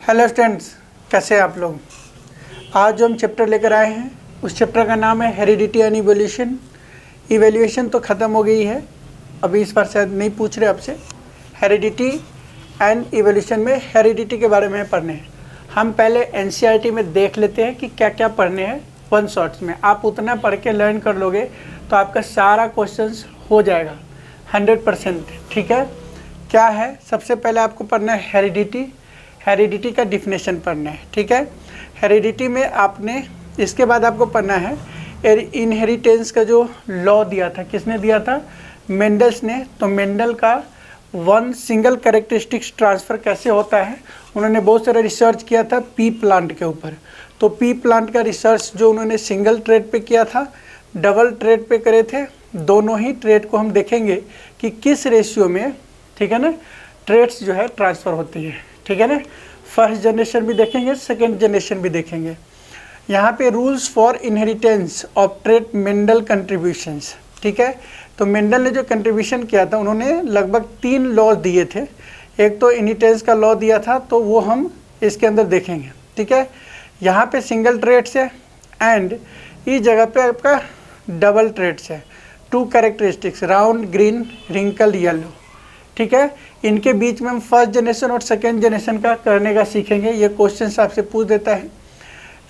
Hello students, कैसे हैं आप लोग। आज जो हम चैप्टर लेकर आए हैं उस चैप्टर का नाम है हेरिडिटी एंड इवोल्यूशन। इवैल्यूएशन तो ख़त्म हो गई है, अभी इस बार शायद नहीं पूछ रहे आपसे। हेरिडिटी एंड इवोल्यूशन में हेरिडिटी के बारे में पढ़ने हैं। हम पहले एनसीईआरटी में देख लेते हैं कि क्या क्या पढ़ने हैं वन शॉट्स में। आप उतना पढ़ के लर्न कर लोगे तो आपका सारा क्वेश्चंस हो जाएगा 100%। ठीक है, क्या है सबसे पहले आपको पढ़ना है हेरिडिटी। हेरिडिटी का डिफिनेशन पढ़ना है। ठीक है, हेरिडिटी में आपने इसके बाद आपको पढ़ना है इनहेरिटेंस का जो लॉ दिया था, किसने दिया था? मेंडल्स ने। तो मेंडल का वन सिंगल कैरेक्टरिस्टिक्स ट्रांसफ़र कैसे होता है, उन्होंने बहुत सारा रिसर्च किया था पी प्लांट के ऊपर। तो पी प्लांट का रिसर्च जो उन्होंने सिंगल ट्रेड पे किया था, डबल ट्रेड पे करे थे, दोनों ही ट्रेड को हम देखेंगे कि किस रेशियो में, ठीक है ना, ट्रेड्स जो है ट्रांसफ़र होती है। ठीक है ना, फर्स्ट जनरेशन भी देखेंगे, सेकेंड जनरेशन भी देखेंगे। यहाँ पे rules for inheritance of trade Mendel contributions. ठीक है, तो मेंडल ने जो कंट्रीब्यूशन किया था उन्होंने लगभग 3 लॉ दिए थे। एक तो इनहेरिटेंस का लॉ दिया था, तो वो हम इसके अंदर देखेंगे। ठीक है, यहाँ पे सिंगल ट्रेड्स है एंड इस जगह पे आपका डबल ट्रेड्स है। 2 characteristics, round, green, wrinkle, yellow. ठीक है, इनके बीच में हम फर्स्ट जनरेशन और सेकेंड जनरेशन का करने का सीखेंगे। ये क्वेश्चंस आपसे पूछ देता है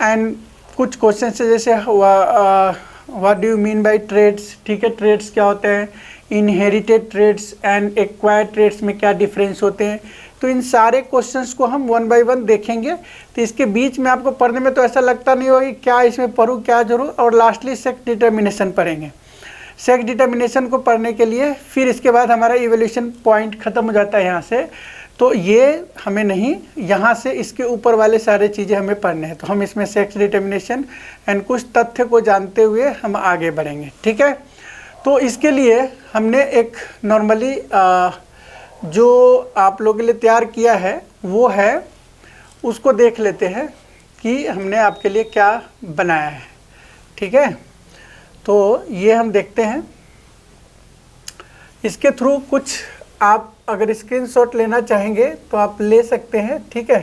एंड कुछ क्वेश्चन से जैसे what do you mean by traits. ठीक है, ट्रेड्स क्या होते हैं, inherited traits and acquired traits में क्या डिफरेंस होते हैं। तो इन सारे क्वेश्चंस को हम 1 बाय 1 देखेंगे। तो इसके बीच में आपको पढ़ने में तो ऐसा लगता नहीं होगा कि क्या इसमें पढ़ूँ क्या जरूर, और लास्टली सेक्स डिटर्मिनेशन पढ़ेंगे। सेक्स डिटर्मिनेशन को पढ़ने के लिए फिर इसके बाद हमारा इवोल्यूशन पॉइंट ख़त्म हो जाता है यहाँ से। तो ये हमें नहीं, यहाँ से इसके ऊपर वाले सारे चीज़ें हमें पढ़ने हैं। तो हम इसमें सेक्स डिटर्मिनेशन एंड कुछ तथ्य को जानते हुए हम आगे बढ़ेंगे। ठीक है, तो इसके लिए हमने एक नॉर्मली जो आप लोगों के लिए तैयार किया है वो है, उसको देख लेते हैं कि हमने आपके लिए क्या बनाया है। ठीक है, तो ये हम देखते हैं। इसके थ्रू कुछ आप अगर स्क्रीनशॉट लेना चाहेंगे तो आप ले सकते हैं। ठीक है,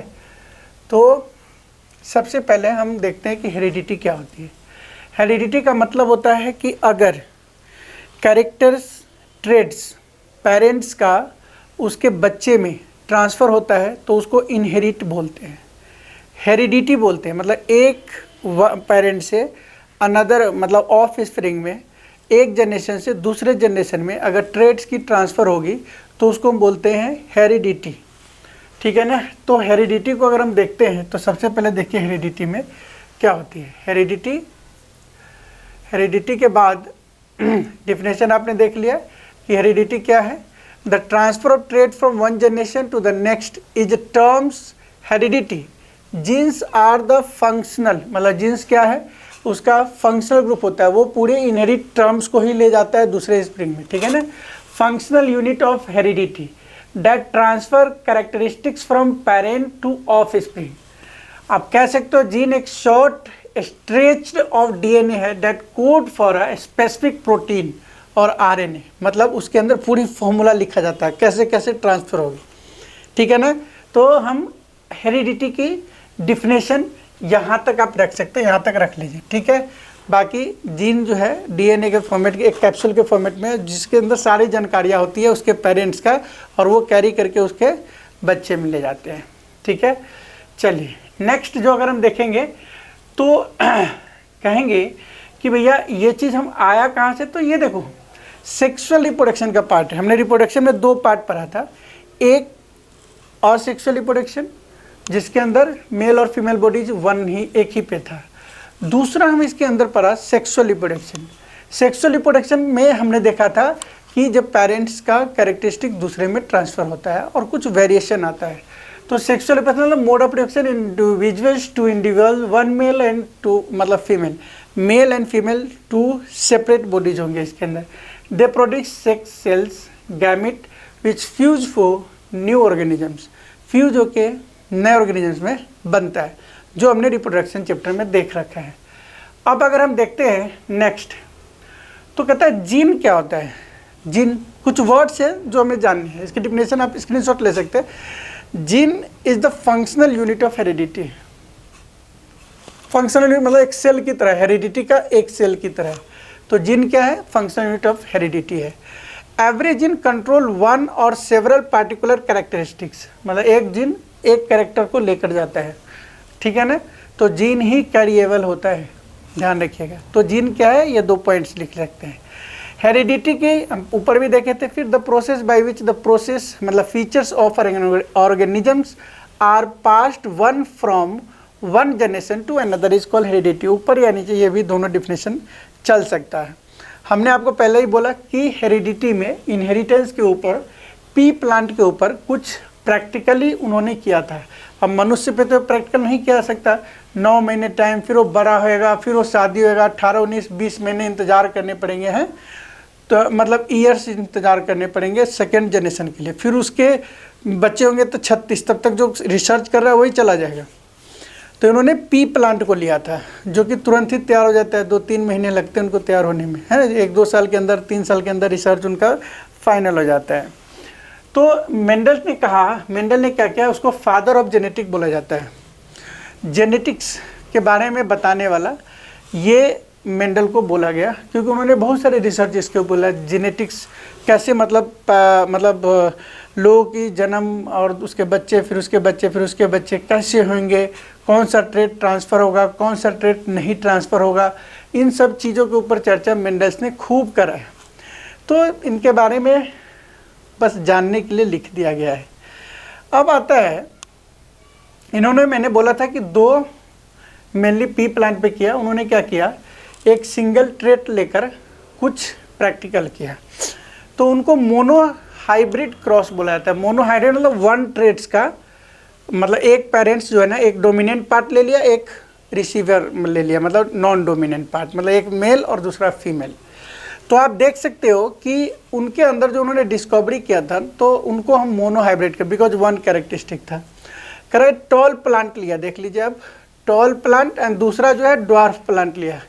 तो सबसे पहले हम देखते हैं कि हेरिडिटी क्या होती है। हेरिडिटी का मतलब होता है कि अगर कैरेक्टर्स ट्रेड्स पेरेंट्स का उसके बच्चे में ट्रांसफ़र होता है तो उसको इनहेरिट बोलते हैं, हेरिडिटी बोलते हैं। मतलब एक पेरेंट से अनदर, मतलब ऑफ स्प्रिंग में एक जनरेशन से दूसरे जनरेशन में अगर ट्रेड्स की ट्रांसफ़र होगी तो उसको हम बोलते हैं हेरिडिटी। ठीक है ना, तो हेरिडिटी को अगर हम देखते हैं तो सबसे पहले देखिए हेरिडिटी में क्या होती है। हेरिडिटी के बाद डिफिनेशन आपने देख लिया कि हेरिडिटी क्या है। The transfer of trait from one generation to the next is terms heredity. Genes are the functional, मतलब जीन्स क्या है, उसका फंक्शनल ग्रुप होता है, वो पूरे इनहेरिट टर्म्स को ही ले जाता है दूसरे स्प्रिंग में। ठीक है ना, functional unit of heredity that transfer characteristics from parent two of spring. आप कह सकते हो जीन एक शॉर्ट स्ट्रेच्ड ऑफ डीएनए है that code for a specific protein और आरएनए। मतलब उसके अंदर पूरी फॉर्मूला लिखा जाता है कैसे कैसे ट्रांसफ़र होगी। ठीक है ना, तो हम हेरिडिटी की डिफिनेशन यहाँ तक आप रख सकते हैं, यहाँ तक रख लीजिए। ठीक है, बाकी जीन जो है डीएनए के फॉर्मेट के, एक कैप्सूल के फॉर्मेट में, जिसके अंदर सारी जानकारियाँ होती है उसके पेरेंट्स का, और वो कैरी करके उसके बच्चे में ले जाते हैं। ठीक है, चलिए नेक्स्ट जो अगर हम देखेंगे तो कहेंगे कि भैया ये चीज़ हम आया कहाँ से। तो ये देखो सेक्सुअल रिप्रोडक्शन का पार्ट है। हमने रिप्रोडक्शन में 2 पार्ट पढ़ा था, एक और सेक्सुअल रिप्रोडक्शन जिसके अंदर मेल और फीमेल बॉडीज एक ही पे था। दूसरा हम इसके अंदर पढ़ा सेक्सुअल रिप्रोडक्शन। सेक्सुअल रिप्रोडक्शन में हमने देखा था कि जब पेरेंट्स का कैरेक्टरिस्टिक दूसरे में ट्रांसफ़र होता है और कुछ वेरिएशन आता है। तो सेक्सुअल रिप्रोडक्शन मतलब mode of production individuals to individual, one male and 2 मतलब female, male and female 2 separate bodies होंगे इसके अंदर। They produce sex cells gamete which fuse for new organisms, fuse होके नए ऑर्गेनिजम्स में बनता है, जो हमने रिप्रोडक्शन चैप्टर में देख रखा है। अब अगर हम देखते हैं नेक्स्ट, तो कहता है जीन क्या होता है। जीन कुछ वर्ड्स है जो हमें जानने हैं, इसकी डिफिनेशन आप स्क्रीनशॉट ले सकते हैं। Gene is the functional unit of heredity. Functional unit मतलब एक सेल की तरह, हेरिडिटी का एक सेल की तरह। तो जीन क्या है? फंक्शनल यूनिट ऑफ हेरिडिटी है। एवरी जीन कंट्रोल वन और सेवरल पार्टिकुलर कैरेक्टरिस्टिक्स, मतलब एक जीन एक कैरेक्टर को लेकर जाता है, ठीक है ना। तो जीन ही कैरिएबल होता है, ध्यान रखिएगा। तो जीन क्या है, ये 2 पॉइंट्स लिख सकते हैं। हेरिडिटी के ऊपर भी देखे थे। फिर the process by which the process मतलब features of organisms are passed one from one generation to another is called heredity. ऊपर या नीचे ये भी दोनों डिफिनेशन चल सकता है। हमने आपको पहले ही बोला कि हेरिडिटी में इनहेरिटेंस के ऊपर, पी प्लांट के ऊपर कुछ प्रैक्टिकली उन्होंने किया था। अब मनुष्य पे तो प्रैक्टिकल नहीं किया सकता। 9 महीने टाइम, फिर वो बड़ा होएगा, फिर वो शादी होएगा, 18, 19, 20 महीने इंतजार करने पड़ेंगे हैं, तो मतलब ईयर्स इंतजार करने पड़ेंगे सेकेंड जनरेशन के लिए। फिर उसके बच्चे होंगे तो 36, तब तक जो रिसर्च कर रहा है वही चला जाएगा। तो इन्होंने पी प्लांट को लिया था, जो कि तुरंत ही तैयार हो जाता है, 2-3 महीने लगते हैं उनको तैयार होने में, है ना। 1-2 साल के अंदर, 3 साल के अंदर रिसर्च उनका फाइनल हो जाता है। तो मेंडल ने कहा, मेंडल ने क्या किया, उसको फादर ऑफ जेनेटिक बोला जाता है। जेनेटिक्स के बारे में बताने वाला ये मेंडल को बोला गया, क्योंकि उन्होंने बहुत सारे रिसर्च इसके ऊपर बोला। जेनेटिक्स कैसे मतलब लोगों की जन्म और उसके बच्चे, फिर उसके बच्चे, फिर उसके बच्चे कैसे होंगे, कौन सा ट्रेट ट्रांसफ़र होगा, कौन सा ट्रेट नहीं ट्रांसफ़र होगा, इन सब चीज़ों के ऊपर चर्चा मेंडल्स ने खूब करा है। तो इनके बारे में बस जानने के लिए लिख दिया गया है। अब आता है, इन्होंने, मैंने बोला था कि 2 मेनली पी प्लांट पे किया। उन्होंने क्या किया, एक सिंगल ट्रेट लेकर कुछ प्रैक्टिकल किया। तो उनको मोनो हाइब्रिड क्रॉस बोला जाता है। मोनो हाइब्रिड मतलब 1 ट्रेट्स का, मतलब एक पेरेंट्स जो है ना, एक डोमिनेंट पार्ट ले लिया, एक रिसीवर ले लिया, मतलब नॉन डोमिनेंट पार्ट, मतलब एक मेल और दूसरा फीमेल। तो आप देख सकते हो कि उनके अंदर जो उन्होंने डिस्कवरी किया था, तो उनको हम मोनो हाइब्रिड का, बिकॉज 1 कैरेक्टरिस्टिक था। करेक्ट, टॉल प्लांट लिया, देख लीजिए आप, टॉल प्लांट, एंड दूसरा जो है ड्वार्फ प्लांट लिया।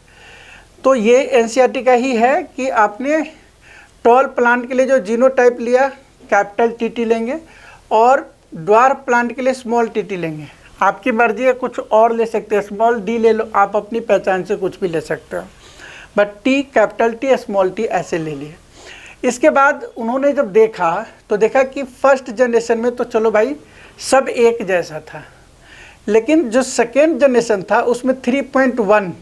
तो ये एनसीईआरटी का ही है कि आपने टॉल प्लांट के लिए जो जीनोटाइप लिया, कैपिटल टीटी लेंगे, और ड्वार्फ प्लांट के लिए स्मॉल टीटी लेंगे। आपकी मर्जी है, कुछ और ले सकते हैं, स्मॉल डी ले लो, आप अपनी पहचान से कुछ भी ले सकते हो, but T, capital T, small T ऐसे ले लिए। इसके बाद उन्होंने जब देखा तो देखा कि फर्स्ट जनरेशन में तो चलो भाई सब एक जैसा था, लेकिन जो सेकेंड जनरेशन था उसमें 3.1,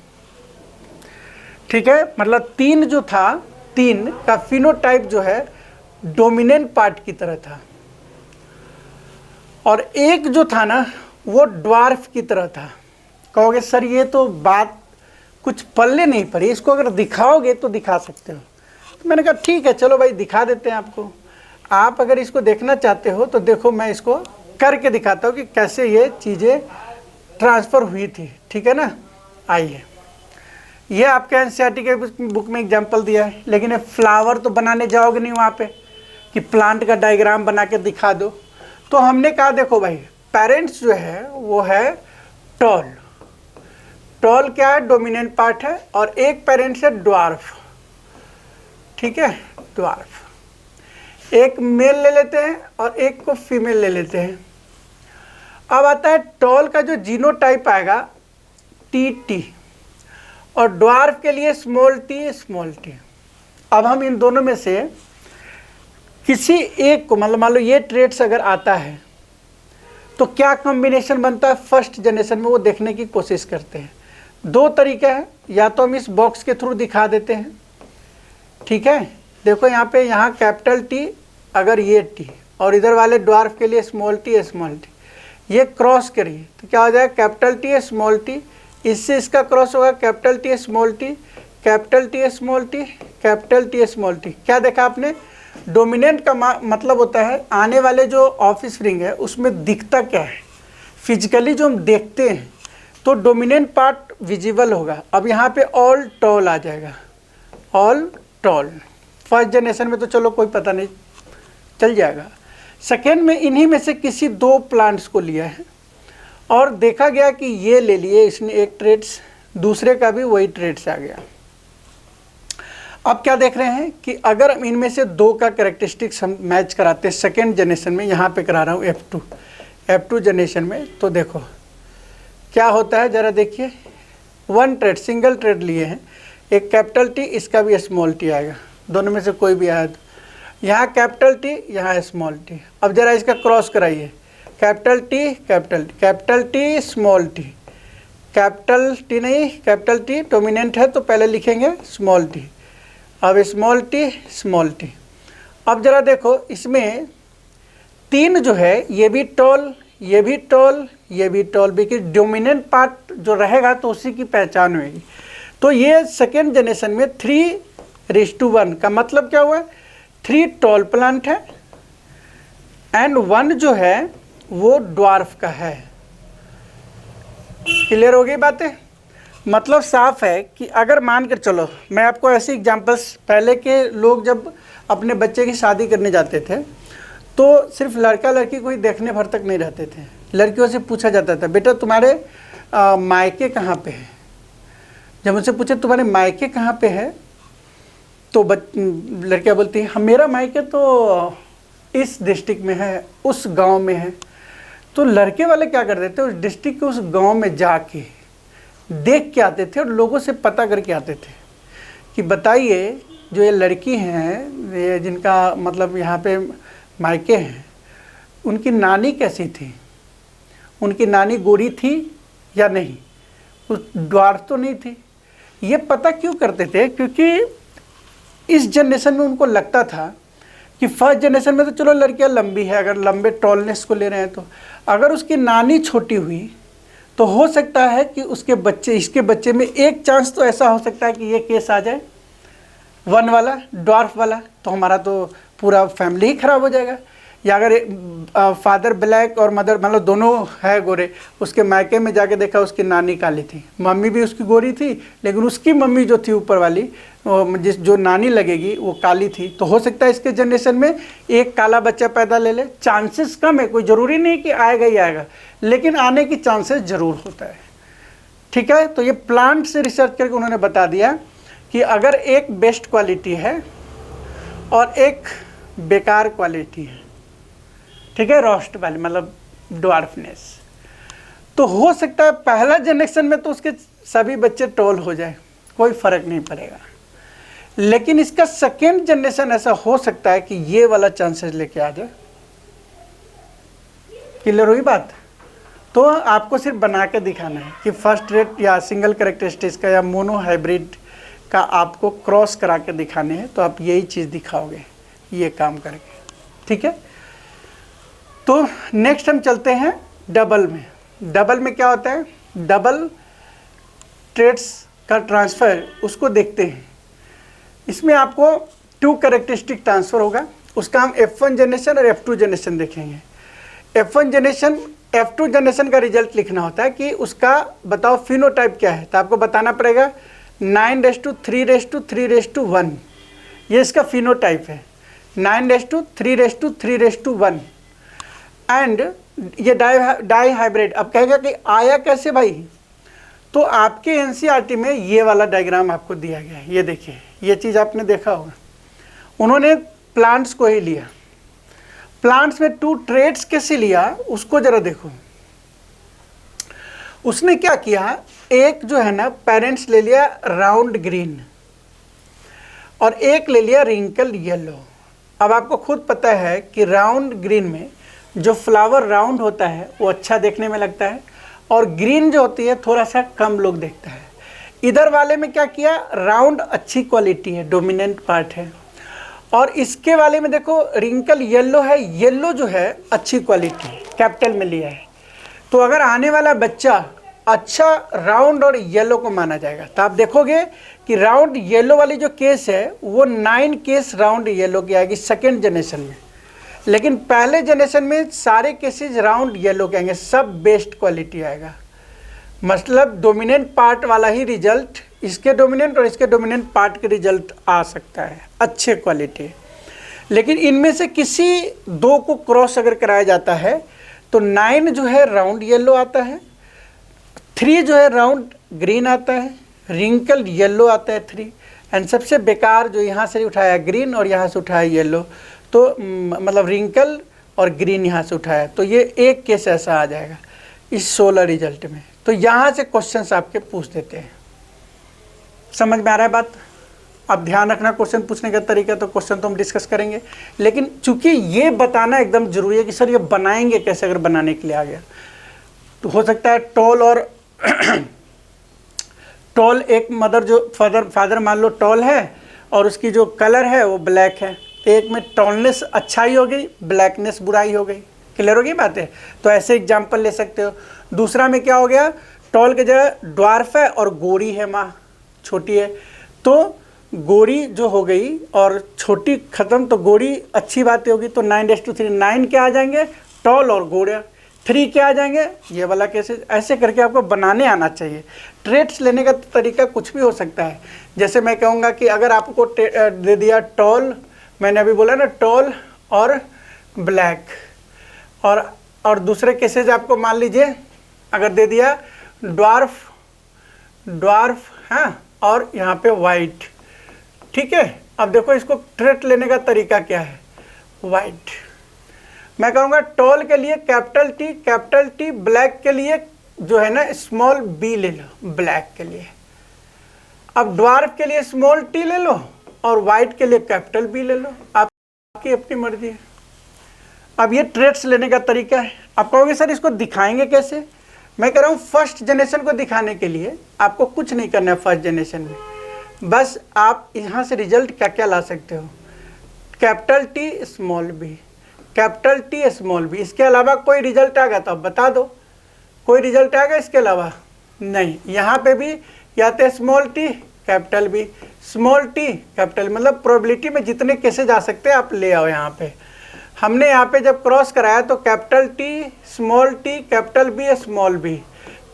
ठीक है, मतलब 3 जो था, 3 का फिनोटाइप जो है डोमिनेंट पार्ट की तरह था, और एक जो था ना वो ड्वार्फ की तरह था। कहोगे सर ये तो बात कुछ पल्ले नहीं पड़ी, इसको अगर दिखाओगे तो दिखा सकते हो। तो मैंने कहा ठीक है, चलो भाई दिखा देते हैं आपको। आप अगर इसको देखना चाहते हो तो देखो, मैं इसको करके दिखाता हूँ कि कैसे ये चीज़ें ट्रांसफ़र हुई थी, ठीक है ना। आइए, ये आपके एनसीईआरटी के बुक में एग्जाम्पल दिया है, लेकिन ये फ्लावर तो बनाने जाओगे नहीं वहाँ पे कि प्लांट का डायग्राम बना के दिखा दो। तो हमने कहा देखो भाई, पेरेंट्स जो है वो है टॉल। टॉल क्या है, डोमिनेंट पार्ट है, और एक पेरेंट्स है ड्वार्फ, ठीक है, ड्वार्फ। एक मेल ले लेते हैं और एक को फीमेल ले लेते हैं। अब आता है टॉल का जो जीनोटाइप आएगा टी, और ड्वार्फ के लिए स्मॉल टी। अब हम इन दोनों में से किसी एक को, मतलब मान लो ये ट्रेट्स अगर आता है तो क्या कॉम्बिनेशन बनता है फर्स्ट जनरेशन में, वो देखने की कोशिश करते हैं। 2 तरीका है, या तो हम इस बॉक्स के थ्रू दिखा देते हैं, ठीक है। देखो यहाँ पे, यहाँ कैपिटल टी, अगर ये टी, और इधर वाले ड्वार्फ के लिए स्मॉल टी, ये क्रॉस करिए तो क्या हो जाएगा, कैपिटल टी स्मॉल टी, इससे इसका क्रॉस होगा capital T small T, capital T small T, capital T small T. क्या देखा आपने, डोमिनेंट का मतलब होता है आने वाले जो ऑफस्प्रिंग है उसमें दिखता क्या है, फिजिकली जो हम देखते हैं तो डोमिनेंट पार्ट विजिबल होगा। अब यहाँ पे ऑल टॉल आ जाएगा, ऑल टॉल। फर्स्ट जनरेशन में तो चलो कोई पता नहीं, चल जाएगा। सेकेंड में इन्हीं में से किसी 2 प्लांट्स को लिया है और देखा गया कि ये ले लिए इसने एक ट्रेट्स, दूसरे का भी वही ट्रेट्स आ गया। अब क्या देख रहे हैं कि अगर इनमें से 2 का कैरेक्टरिस्टिक्स हम मैच कराते हैं सेकेंड जनरेशन में, यहाँ पे करा रहा हूँ F2, F2 जनरेशन में। तो देखो क्या होता है, ज़रा देखिए, 1 ट्रेड, सिंगल ट्रेड लिए हैं, एक कैपिटल टी, इसका भी स्मॉल टी आएगा, दोनों में से कोई भी आया तो यहाँ कैपिटल टी, यहाँ स्मॉल टी। अब ज़रा इसका क्रॉस कराइए, capital T, capital T, capital T, small T, capital T नहीं, कैपिटल टी डोमिनेंट है तो पहले लिखेंगे स्मॉल टी, अब स्मॉल टी, स्मॉल टी। अब ज़रा देखो इसमें 3 जो है, ये भी टॉल, ये भी टॉल, ये भी टॉल, बिकॉज डोमिनेंट पार्ट जो रहेगा तो उसी की पहचान होगी। तो ये सेकेंड जनरेशन में 3:1 का मतलब क्या हुआ, 3 टॉल प्लांट है एंड 1 जो है वो ड्वार्फ का है। क्लियर हो गई बातें? मतलब साफ है कि अगर मान कर चलो, मैं आपको ऐसे एग्जांपल्स, पहले के लोग जब अपने बच्चे की शादी करने जाते थे तो सिर्फ लड़का लड़की कोई देखने भर तक नहीं रहते थे, लड़कियों से पूछा जाता था बेटा तुम्हारे मायके कहाँ पे है। जब उनसे पूछे तुम्हारे मायके कहाँ पे है तो लड़कियाँ बोलती हैं मेरा मायके तो इस डिस्ट्रिक्ट में है, उस गांव में है। तो लड़के वाले क्या करते थे, उस डिस्ट्रिक्ट के उस गांव में जाके देख के आते थे और लोगों से पता करके आते थे कि बताइए जो ये लड़की हैं, ये जिनका मतलब यहाँ पे मायके हैं, उनकी नानी कैसी थी, उनकी नानी गोरी थी या नहीं, उस ड्वार्फ तो नहीं थी। ये पता क्यों करते थे, क्योंकि इस जनरेशन में उनको लगता था कि फर्स्ट जनरेशन में तो चलो लड़कियां लंबी है, अगर लंबे टॉलनेस को ले रहे हैं, तो अगर उसकी नानी छोटी हुई तो हो सकता है कि उसके बच्चे, इसके बच्चे में एक चांस तो ऐसा हो सकता है कि ये केस आ जाए 1 वाला, ड्वार्फ वाला, तो हमारा तो पूरा फैमिली ही ख़राब हो जाएगा। या अगर फादर ब्लैक और मदर मतलब दोनों है गोरे, उसके मायके में जाके देखा उसकी नानी काली थी, मम्मी भी उसकी गोरी थी, लेकिन उसकी मम्मी जो थी ऊपर वाली, जिस जो नानी लगेगी वो काली थी। तो हो सकता है इसके जनरेशन में एक काला बच्चा पैदा ले ले, चांसेस कम है, कोई ज़रूरी नहीं कि आएगा ही आएगा, लेकिन आने की चांसेस ज़रूर होता है। ठीक है, तो ये प्लांट से रिसर्च करके उन्होंने बता दिया कि अगर एक बेस्ट क्वालिटी है और एक बेकार क्वालिटी है, ठीक है, रोस्ट वाली मतलब ड्वार्फनेस, तो हो सकता है पहला जनरेशन में तो उसके सभी बच्चे टॉल हो जाए, कोई फ़र्क नहीं पड़ेगा, लेकिन इसका सेकेंड जनरेशन ऐसा हो सकता है कि ये वाला चांसेस लेके आ जाए। क्लियर हुई बात? तो आपको सिर्फ बना के दिखाना है कि फर्स्ट रेट या सिंगल कैरेक्टरिस्टिक्स का या मोनो हाइब्रिड का आपको क्रॉस करा के दिखाने हैं, तो आप यही चीज़ दिखाओगे ये काम करके। ठीक है, तो नेक्स्ट हम चलते हैं डबल में। डबल में क्या होता है, डबल ट्रेड्स का ट्रांसफ़र, उसको देखते हैं। इसमें आपको 2 कैरेक्टरिस्टिक ट्रांसफ़र होगा, उसका हम F1 जनरेशन और F2 जनरेशन देखेंगे। F1 जनरेशन, F2 जनरेशन का रिजल्ट लिखना होता है कि उसका बताओ फिनोटाइप क्या है, तो आपको बताना पड़ेगा 9:3:3:1, ये इसका फिनोटाइप है, 9:3:3:1 एंड ये डाई हाइब्रिड। अब कहेगा कि आया कैसे भाई, तो आपके एनसीईआरटी में ये वाला डायग्राम आपको दिया गया है, ये देखिए, ये चीज़ आपने देखा होगा। उन्होंने प्लांट्स को ही लिया, प्लांट्स में 2 ट्रेड्स कैसे लिया उसको ज़रा देखो। उसने क्या किया, एक जो है ना पेरेंट्स ले लिया राउंड ग्रीन और एक ले लिया रिंकल येलो। अब आपको खुद पता है कि राउंड ग्रीन में जो फ्लावर राउंड होता है वो अच्छा देखने में लगता है, और ग्रीन जो होती है थोड़ा सा कम लोग देखता है। इधर वाले में क्या किया, राउंड अच्छी क्वालिटी है, डोमिनेंट पार्ट है, और इसके वाले में देखो रिंकल येलो है, येलो जो है अच्छी क्वालिटी कैपिटल में लिया है। तो अगर आने वाला बच्चा अच्छा राउंड और येलो को माना जाएगा, तो आप देखोगे कि राउंड येलो वाली जो केस है वो 9 केस राउंड येलो की आएगी सेकेंड जनरेशन में, लेकिन पहले जनरेशन में सारे केसेस राउंड येलो के आएंगे, सब बेस्ट क्वालिटी आएगा। मतलब डोमिनेंट पार्ट वाला ही रिजल्ट, इसके डोमिनेंट और इसके डोमिनेंट पार्ट के रिजल्ट आ सकता है अच्छे क्वालिटी। लेकिन इनमें से किसी 2 को क्रॉस अगर कराया जाता है तो 9 जो है राउंड येलो आता है, 3 जो है राउंड ग्रीन आता है, रिंकल येलो आता है 3, एंड सबसे बेकार जो यहाँ से उठाया ग्रीन और यहाँ से उठाया येलो, तो मतलब रिंकल और ग्रीन यहाँ से उठाया, तो ये एक केस ऐसा आ जाएगा इस 16 रिजल्ट में। तो यहाँ से क्वेश्चंस आपके पूछ देते हैं। समझ में आ रहा है बात? अब ध्यान रखना क्वेश्चन पूछने का तरीका, तो क्वेश्चन तो हम डिस्कस करेंगे, लेकिन चूंकि ये बताना एकदम जरूरी है कि सर ये बनाएंगे कैसे, अगर बनाने के लिए आ गया तो हो सकता है टॉल और टॉल एक मदर जो फादर मान लो टॉल है और उसकी जो कलर है वो ब्लैक है, एक में टॉलनेस अच्छाई हो गई, ब्लैकनेस बुराई हो गई। क्लियर हो गई बातें? तो ऐसे एग्जाम्पल ले सकते हो। दूसरा में क्या हो गया, टॉल की जगह ड्वार्फ है और गोरी है, माँ छोटी है, तो गोरी जो हो गई और छोटी खत्म, तो गोरी अच्छी बातें होगी। तो 9:3 9 क्या आ जाएंगे, टॉल और गोरा। 3 क्या आ जाएंगे, ये वाला कैसे, ऐसे करके आपको बनाने आना चाहिए। ट्रेट्स लेने का तरीका कुछ भी हो सकता है। जैसे मैं कहूँगा कि अगर आपको दे दिया टॉल, मैंने अभी बोला ना टॉल और ब्लैक, और दूसरे केसेज आपको मान लीजिए अगर दे दिया ड्वार्फ हाँ, और यहाँ पे वाइट। ठीक है, अब देखो इसको ट्रेट लेने का तरीका क्या है। वाइट, मैं कहूँगा टॉल के लिए कैपिटल टी, ब्लैक के लिए जो है ना स्मॉल बी ले लो, ब्लैक के लिए। अब ड्वार्फ के लिए स्मॉल टी ले लो और वाइट के लिए कैपिटल बी ले लो, आपकी अपनी मर्जी है। अब ये ट्रेट्स लेने का तरीका है। आप कहोगे सर इसको दिखाएंगे कैसे? मैं कह रहा हूँ फर्स्ट जनरेशन को दिखाने के लिए आपको कुछ नहीं करना है। फर्स्ट जनरेशन में बस आप यहाँ से रिजल्ट क्या क्या ला सकते हो, capital T small B, capital T small B. इसके अलावा कोई रिजल्ट आ गया तो आप बता दो, कोई रिजल्ट आएगा इसके अलावा? नहीं। यहाँ पे भी या तो small T capital B, small T capital, मतलब प्रोबेबिलिटी में जितने केसेज आ सकते हैं आप ले आओ। यहाँ पे हमने यहाँ पे जब क्रॉस कराया तो capital T small T capital B small B,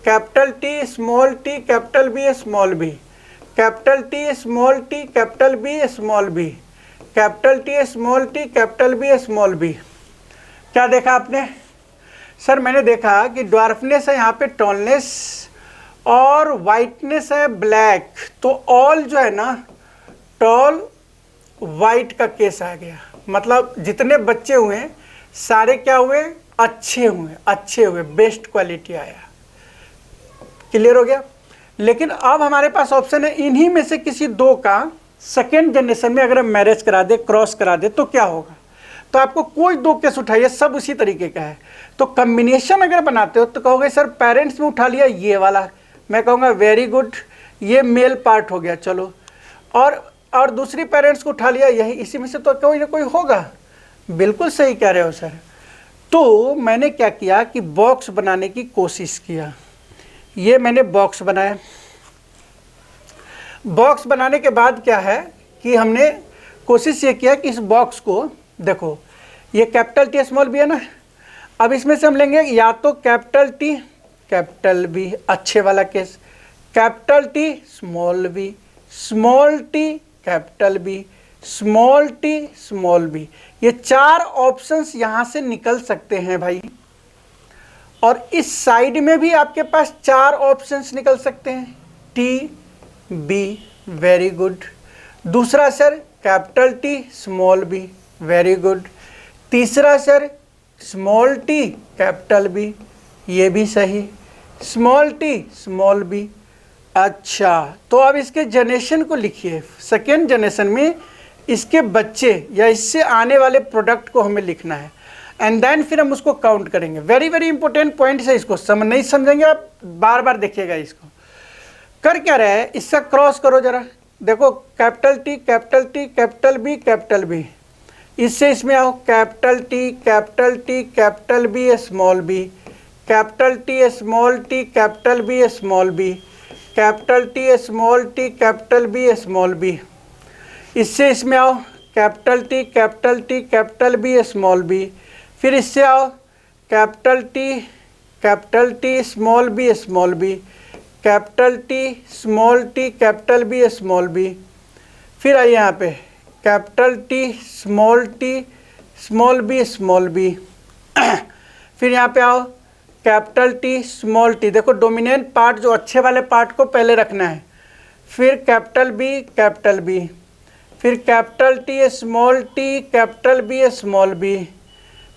capital T small T capital B small B, capital T small T capital B small B, capital T small T capital B small B. क्या देखा आपने? Sir मैंने देखा कि dwarfness है यहाँ पे tallness और वाइटनेस है ब्लैक, तो ऑल जो है ना टॉल वाइट का केस आ गया। मतलब जितने बच्चे हुए सारे क्या हुए, अच्छे हुए, बेस्ट क्वालिटी आया। क्लियर हो गया? लेकिन अब हमारे पास ऑप्शन है इन्हीं में से किसी दो का सेकेंड जनरेशन में अगर मैरिज करा दे, क्रॉस करा दे तो क्या होगा। तो आपको कोई दो केस उठाइए, सब उसी तरीके का है। तो कम्बिनेशन अगर बनाते हो तो कहोगे सर पेरेंट्स में उठा लिया ये वाला, मैं कहूँगा वेरी गुड, ये मेल पार्ट हो गया, चलो। और दूसरी पेरेंट्स को उठा लिया यही, इसी में से तो कोई ना कोई होगा। बिल्कुल सही कह रहे हो सर। तो मैंने क्या किया कि बॉक्स बनाने की कोशिश किया। ये मैंने बॉक्स बनाया। बॉक्स बनाने के बाद क्या है कि हमने कोशिश ये किया कि इस बॉक्स को देखो, ये कैपिटल टी स्मॉल बी है ना, अब इसमें से हम लेंगे या तो कैपिटल टी कैपिटल बी, अच्छे वाला case, capital T small B, small T capital B, small T small B. ये 4 ऑप्शंस यहाँ से निकल सकते हैं भाई। और इस साइड में भी आपके पास 4 ऑप्शंस निकल सकते हैं, टी बी, वेरी गुड। दूसरा sir capital T small B, very good. तीसरा sir small T capital B, ये भी सही, स्मॉल टी स्मॉल बी। अच्छा, तो अब इसके जनरेशन को लिखिए। सेकेंड जनरेशन में इसके बच्चे या इससे आने वाले प्रोडक्ट को हमें लिखना है, एंड देन फिर हम उसको काउंट करेंगे। वेरी वेरी इंपॉर्टेंट पॉइंट है, इसको नहीं समझेंगे आप बार बार देखिएगा। इसको कर क्या रहा है, इससे क्रॉस करो जरा, देखो capital T capital B capital B, इससे इसमें आओ capital T capital B small B, capital T small T capital B small B, capital T small T capital B small B. इससे इसमें आओ capital T capital B small B, फिर इससे आओ capital T small B small B, capital T capital B small B. फिर आइए यहाँ पे capital T small B small B. फिर यहाँ पे आओ कैपिटल टी स्मॉल टी, देखो डोमिनेंट पार्ट जो अच्छे वाले पार्ट को पहले रखना है। फिर कैपिटल बी, फिर capital T capital B small B,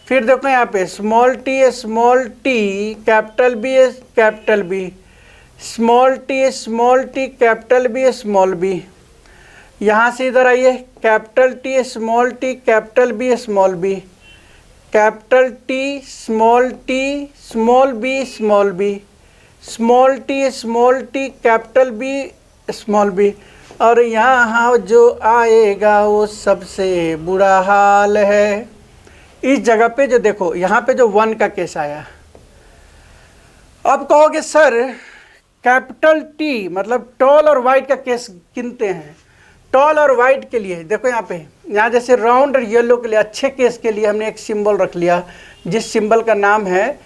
फिर देखो यहाँ पे small T capital B capital B, small T capital B small B. यहाँ से इधर आइए, capital T small B, small B capital T small B, small B, small T capital B, small B. और यहाँ जो आएगा वो सबसे बुरा हाल है। इस जगह पे जो देखो यहाँ पे जो 1 का केस आया, अब कहोगे सर कैपिटल टी मतलब टॉल और वाइट का केस गिनते हैं। टॉल और वाइट के लिए देखो यहाँ जैसे राउंड और येलो के लिए अच्छे केस के लिए हमने एक सिंबल रख लिया, जिस सिंबल का नाम है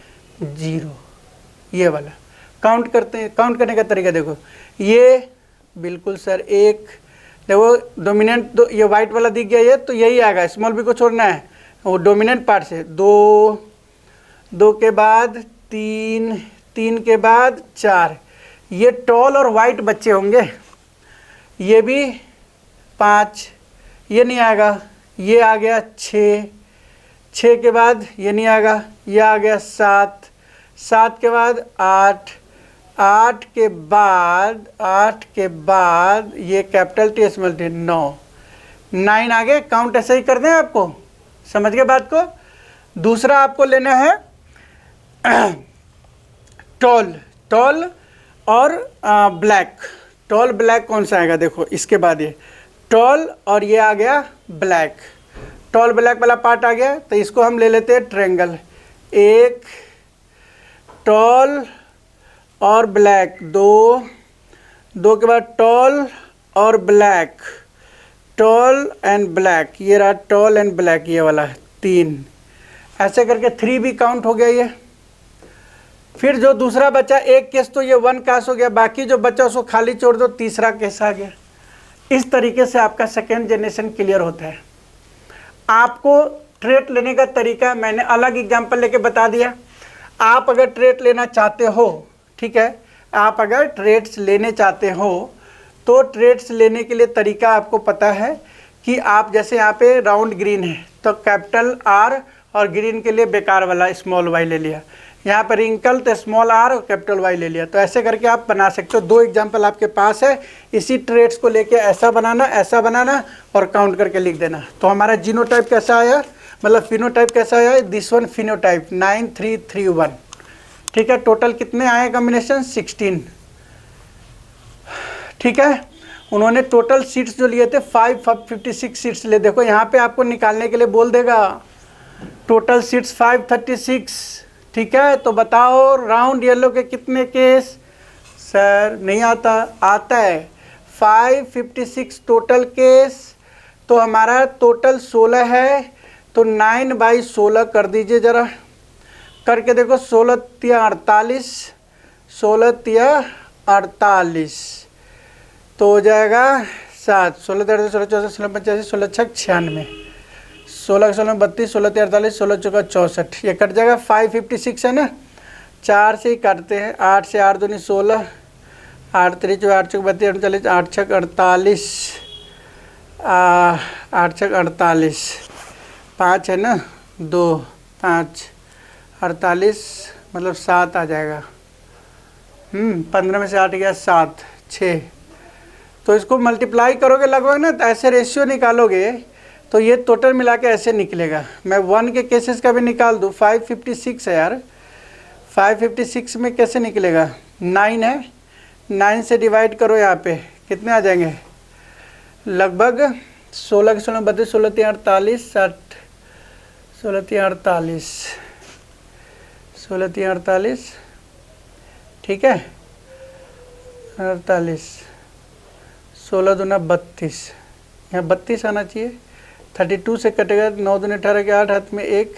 0, ये वाला। काउंट करते हैं, काउंट करने का तरीका देखो, ये बिल्कुल सर 1, देखो डोमिनेंट दो, ये वाइट वाला दिख गया, ये तो यही आएगा, स्मॉल बी को छोड़ना है वो डोमिनेंट पार्ट से। 2 के बाद 3 के बाद 4, ये टॉल और वाइट बच्चे होंगे। ये भी 5, ये नहीं आएगा, ये आ गया 6 के बाद ये नहीं आएगा, ये आ गया 7 के बाद 8 के बाद ये कैपिटल टी स्मॉल टी 9 आ गए। काउंट ऐसे ही कर दें, आपको समझ गए बात को। दूसरा आपको लेना है टॉल और ब्लैक। टॉल ब्लैक कौन सा आएगा देखो, इसके बाद ये टॉल और ये आ गया ब्लैक, टॉल ब्लैक वाला पार्ट आ गया, तो इसको हम ले लेते हैं ट्रायंगल। एक टॉल और ब्लैक, 2 के बाद टॉल और ब्लैक, टॉल एंड ब्लैक, ये रहा टॉल एंड ब्लैक, ये वाला 3। ऐसे करके 3 भी काउंट हो गया ये। फिर जो दूसरा बचा एक केस, तो ये 1 कास हो गया, बाकी जो बचा उसको खाली छोड़ दो, तीसरा केस आ गया। इस तरीके से आपका सेकेंड जनरेशन क्लियर होता है। आपको ट्रेट लेने का तरीका मैंने अलग एग्जाम्पल लेके बता दिया। आप अगर ट्रेट लेना चाहते हो, ठीक है, आप अगर ट्रेड्स लेने चाहते हो तो ट्रेड्स लेने के लिए तरीका आपको पता है कि आप जैसे यहाँ पे राउंड ग्रीन है तो कैपिटल आर और ग्रीन के लिए बेकार वाला स्मॉल वाई ले लिया, यहाँ पर रिंकल तो स्मॉल आर और कैपिटल वाई ले लिया। तो ऐसे करके आप बना सकते हो। 2 एग्जाम्पल आपके पास है, इसी ट्रेड्स को लेके ऐसा बनाना और काउंट करके लिख देना। तो हमारा जीनोटाइप कैसा आया, मतलब फिनोटाइप कैसा आया, दिस वन फिनोटाइप 9331, ठीक है। टोटल कितने आए कॉम्बिनेशन, 16, ठीक है। उन्होंने टोटल सीट्स जो लिए थे 556 सीट्स ले, देखो यहाँ पे आपको निकालने के लिए बोल देगा टोटल सीट्स 536, ठीक है। तो बताओ राउंड येलो के कितने केस, सर नहीं आता है 556 टोटल केस। तो हमारा टोटल 16 है, तो 9/16 कर दीजिए ज़रा, करके देखो 16 तिया 48, 16 तिया 48, तो हो जाएगा 7, 16 13 16 14 16 85 16 6 96, 16 16 32, 16 तिया 48, 16 चौका 64, ये कट जाएगा। 556 है ना, 4 से ही काटते हैं, 8 से 8 दूनी 16, 8 3 चौका 8 चौका 32 38, 8 6 48, 8 6 48, 5 है ना, 2 5 48, मतलब 7 आ जाएगा। 15 में से 8 गया 7, 6, तो इसको मल्टीप्लाई करोगे लगभग ना, तो ऐसे रेशियो निकालोगे तो ये टोटल मिला के ऐसे निकलेगा। मैं 1 के केसेस का भी निकाल दूँ, 556 है यार, 556 में कैसे निकलेगा, 9 है, 9 से डिवाइड करो, यहाँ पे कितने आ जाएंगे, लगभग 16 के 16 32, 16 3 48, 60, 16 3 48, 16 3 48, ठीक है, 48, 16 दूना 32, यहाँ 32 आना चाहिए, 32 से कटेगा, 9 दूनी 18 के 8, हाथ में 1,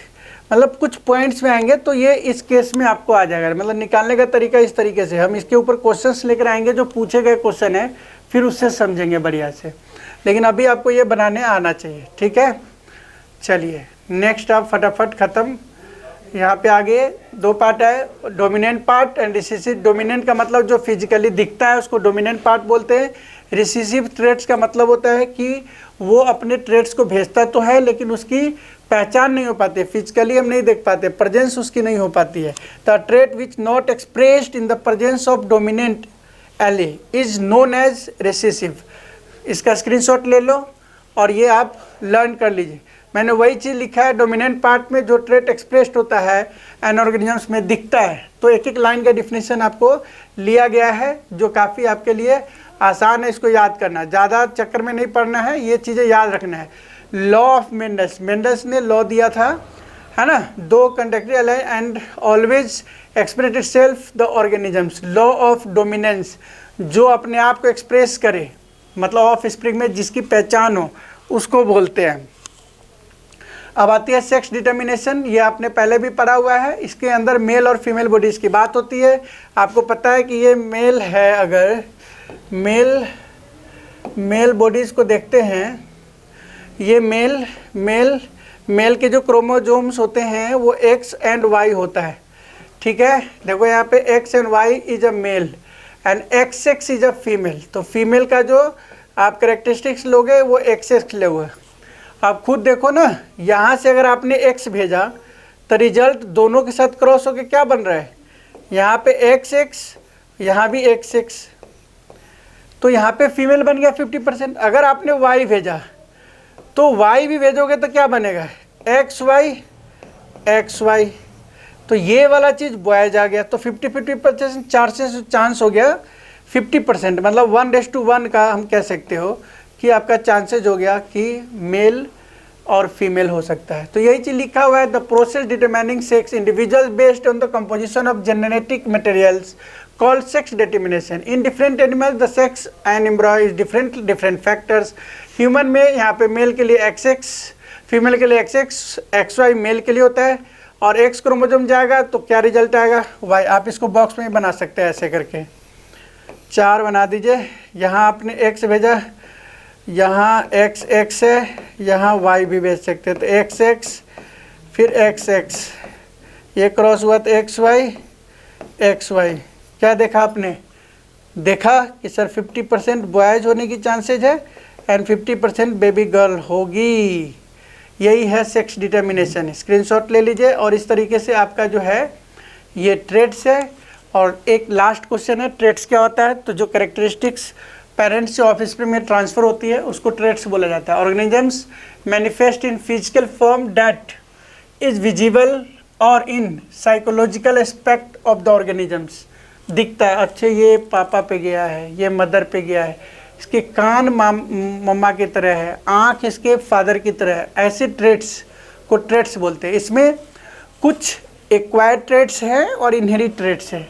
मतलब कुछ पॉइंट्स में आएंगे तो ये इस केस में आपको आ जाएगा। मतलब निकालने का तरीका इस तरीके से, हम इसके ऊपर क्वेश्चंस लेकर आएंगे जो पूछे गए क्वेश्चन है, फिर उससे समझेंगे बढ़िया से, लेकिन अभी आपको ये बनाने आना चाहिए, ठीक है। चलिए नेक्स्ट आप फटाफट ख़त्म। यहाँ पे आगे 2 पार्ट है, dominant part and recessive. Dominant का मतलब जो फिजिकली दिखता है उसको डोमिनेंट पार्ट बोलते हैं। रिसेसिव ट्रेड्स का मतलब होता है कि वो अपने ट्रेड्स को भेजता तो है लेकिन उसकी पहचान नहीं हो पाती है, फिजिकली हम नहीं देख पाते, प्रेजेंस उसकी नहीं हो पाती है। The trait which not expressed in the presence of dominant एले इज नोन एज रिसेसिव। इसका स्क्रीनशॉट ले लो और ये आप लर्न कर लीजिए। मैंने वही चीज़ लिखा है, डोमिनेंट पार्ट में जो ट्रेट एक्सप्रेस्ड होता है एन ऑर्गेनिजम्स में दिखता है। तो एक एक लाइन का डिफिनेशन आपको लिया गया है, जो काफ़ी आपके लिए आसान है इसको याद करना, ज़्यादा चक्कर में नहीं पड़ना है, ये चीज़ें याद रखना है। लॉ ऑफ मेंडल्स, मेंडल्स ने लॉ दिया था, है ना, दो कंडक्टरी align and always express itself the organisms. Law of dominance, जो अपने आप को एक्सप्रेस करे, मतलब ऑफ स्प्रिंग में जिसकी पहचान हो, उसको बोलते हैं। अब आती है सेक्स डिटर्मिनेशन, ये आपने पहले भी पढ़ा हुआ है। इसके अंदर मेल और फीमेल बॉडीज़ की बात होती है। आपको पता है कि ये मेल है, अगर मेल बॉडीज़ को देखते हैं, ये मेल के जो क्रोमोजोम्स होते हैं वो एक्स एंड वाई होता है, ठीक है। देखो यहाँ पे X and Y is a male and X X is a female. तो फीमेल का जो आप करेक्टरिस्टिक्स लोगे वो एक्स एक्स ले हुए। आप खुद देखो ना, यहाँ से अगर आपने एक्स भेजा तो रिजल्ट दोनों के साथ क्रॉस होकर क्या बन रहा है, यहाँ पे एक्स एक्स, यहाँ भी एक्स एक्स, तो यहाँ पे फीमेल बन गया 50%। अगर आपने वाई भेजा तो वाई भी भेजोगे तो क्या बनेगा, एक्स वाई, तो ये वाला चीज़ बॉयज आ गया। तो 50-50% चांस हो गया 50%, मतलब 1:1 का हम कह सकते हो कि आपका चांसेज हो गया कि मेल और फीमेल हो सकता है। तो यही चीज़ लिखा हुआ है, the process determining sex individual based on the composition of genetic materials called sex determination. In different animals the sex and embryo is different factors. Human में यहाँ पे मेल के लिए XX, फीमेल के लिए XX, XY मेल के लिए होता है, और X क्रोमोसोम जाएगा तो क्या रिजल्ट आएगा, Y। आप इसको बॉक्स में बना सकते हैं ऐसे करके, 4 बना दीजिए। यहाँ आपने X भेजा, यहाँ XX है, यहाँ Y भी भेज सकते हैं, तो XX फिर XX, ये क्रॉस हुआ तो XY। क्या देखा आपने, देखा कि सर 50% बॉयज होने की चांसेज है एंड 50% बेबी गर्ल होगी। यही है सेक्स डिटर्मिनेशन। स्क्रीनशॉट ले लीजिए। और इस तरीके से आपका जो है ये ट्रेड्स है। और एक लास्ट क्वेश्चन है, ट्रेड्स क्या होता है। तो जो कैरेक्टरिस्टिक्स पेरेंट्स से ऑफस्प्रिंग में ट्रांसफ़र होती है उसको ट्रेड्स बोला जाता है। Organisms manifest in physical form that is visible और in psychological aspect of the organisms. दिखता है, अच्छे ये पापा पे गया है, ये मदर पे गया है, इसके कान मम्मा की तरह है, आँख इसके फादर की तरह है। ऐसे ट्रेड्स को ट्रेड्स बोलते हैं। इसमें कुछ एक्वायर्ड ट्रेड्स हैं और इनहेरिट ट्रेड्स हैं।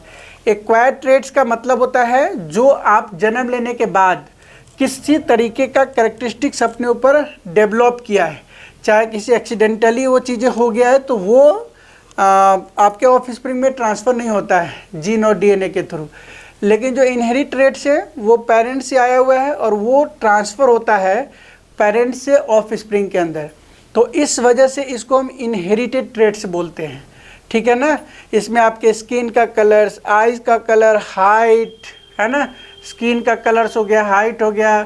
एक्वायर्ड ट्रेड्स का मतलब होता है जो आप जन्म लेने के बाद किसी तरीके का कैरेक्टरिस्टिक्स अपने ऊपर डेवलप किया है, चाहे किसी एक्सीडेंटली वो चीज़ें हो गया है तो वो आपके ऑफस्प्रिंग में ट्रांसफ़र नहीं होता है जीन और डीएनए के थ्रू। लेकिन जो इनहेरिट ट्रेड्स है वो पेरेंट्स से आया हुआ है और वो ट्रांसफ़र होता है पेरेंट्स से ऑफस्प्रिंग के अंदर। तो इस वजह से इसको हम इनहेरिटेड ट्रेड्स बोलते हैं, ठीक है ना। इसमें आपके स्किन का कलर्स, आइज़ का कलर, हाइट, है ना, स्किन का कलर्स हो गया, हाइट हो गया,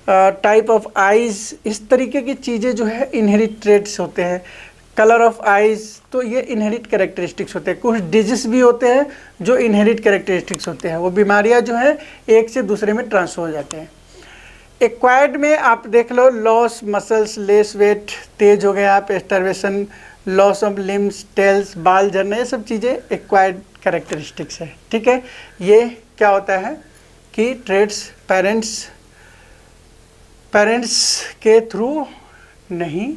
टाइप ऑफ आइज़, इस तरीके की चीज़ें जो है इनहेरिट ट्रेड्स होते हैं। कलर ऑफ आइज़, तो ये इनहेरिट कैरेक्टरिस्टिक्स होते हैं। कुछ डिजीज़ भी होते हैं जो इनहेरिट कैरेक्टरिस्टिक्स होते हैं, वो बीमारियां जो है एक से दूसरे में ट्रांसफर हो जाते हैं। एक्वायर्ड में आप देख लो, लॉस मसल्स, लेस वेट, तेज हो गया आप, starvation, loss of limbs, tails, बाल झड़ना, ये सब चीज़ें एक्वायर्ड कैरेक्टरिस्टिक्स है, ठीक है। ये क्या होता है कि ट्रेड्स पेरेंट्स के थ्रू नहीं,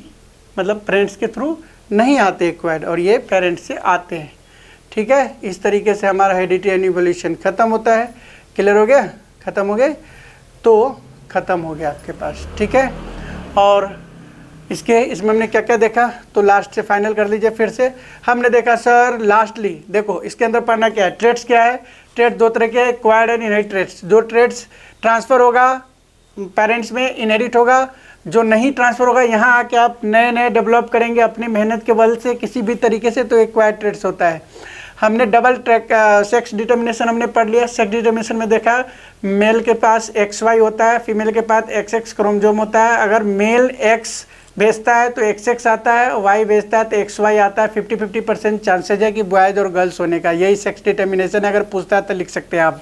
मतलब पेरेंट्स के थ्रू नहीं आते एक्वायर्ड, और ये पेरेंट्स से आते हैं, ठीक है। इस तरीके से हमारा हेरिडिटी एंड इवोल्यूशन ख़त्म होता है। क्लियर हो गया, ख़त्म हो गए तो ख़त्म हो गया आपके पास, ठीक है। और इसमें हमने क्या क्या देखा, तो लास्ट से फाइनल कर लीजिए फिर से। हमने देखा सर लास्टली देखो इसके अंदर पढ़ना क्या है, ट्रेड्स क्या है। ट्रेड दो तरह के, एक्वायर्ड एंड इनहेरिट ट्रेड्स। जो ट्रेड्स ट्रांसफ़र होगा पेरेंट्स में, इनहेरिट होगा। जो नहीं ट्रांसफ़र होगा, यहाँ आके आप नए नए डेवलप करेंगे अपनी मेहनत के बल से किसी भी तरीके से, तो एक्वायर्ड ट्रेड्स होता है। हमने डबल ट्रैक सेक्स डिटर्मिनेशन हमने पढ़ लिया। सेक्स डिटर्मिनेशन में देखा मेल के पास XY होता है, फीमेल के पास XX क्रोमोसोम होता है। अगर मेल X भेजता है तो XX आता है, Y भेजता है तो XY आता है। 50-50% चांसेज है कि बॉयज़ और गर्ल्स होने का। यही सेक्स डिटर्मिनेशन अगर पूछता है तो लिख सकते हैं आप।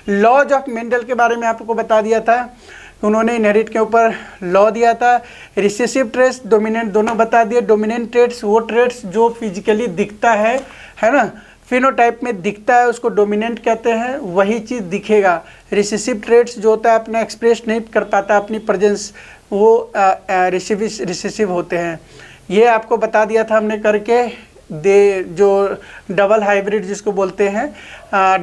लॉज ऑफ मेंडल के बारे में आपको बता दिया था, उन्होंने इनहेरिट के ऊपर लॉ दिया था। रिसेसिव ट्रेट्स, डोमिनेंट दोनों बता दिए। डोमिनेंट ट्रेट्स वो ट्रेट्स जो फिजिकली दिखता है ना, फिनोटाइप में दिखता है, उसको डोमिनेंट कहते हैं, वही चीज़ दिखेगा। रिसेसिव ट्रेट्स जो होता है अपना एक्सप्रेस नहीं कर पाता अपनी प्रेजेंस, वो रिसेसिव होते हैं। ये आपको बता दिया था हमने करके। जो डबल हाइब्रिड जिसको बोलते हैं,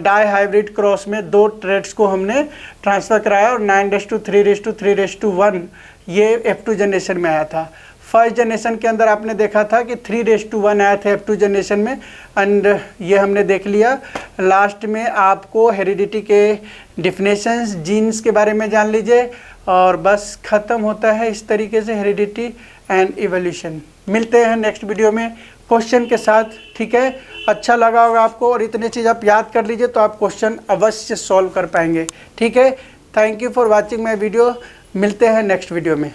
डाई हाइब्रिड क्रॉस में 2 ट्रेड्स को हमने ट्रांसफ़र कराया और 9:3:3:1 ये F2 जनरेशन में आया था। फर्स्ट जनरेशन के अंदर आपने देखा था कि 3:1 आया था F2 जनरेशन में, एंड ये हमने देख लिया। लास्ट में आपको हेरिडिटी के डिफिनेशंस, जीन्स के बारे में जान लीजिए और बस ख़त्म होता है इस तरीके से हेरिडिटी एंड इवोल्यूशन। मिलते हैं नेक्स्ट वीडियो में क्वेश्चन के साथ, ठीक है। अच्छा लगा होगा आपको और इतने चीज़ आप याद कर लीजिए तो आप क्वेश्चन अवश्य सॉल्व कर पाएंगे, ठीक है। Thank you for watching my video. मिलते हैं नेक्स्ट वीडियो में।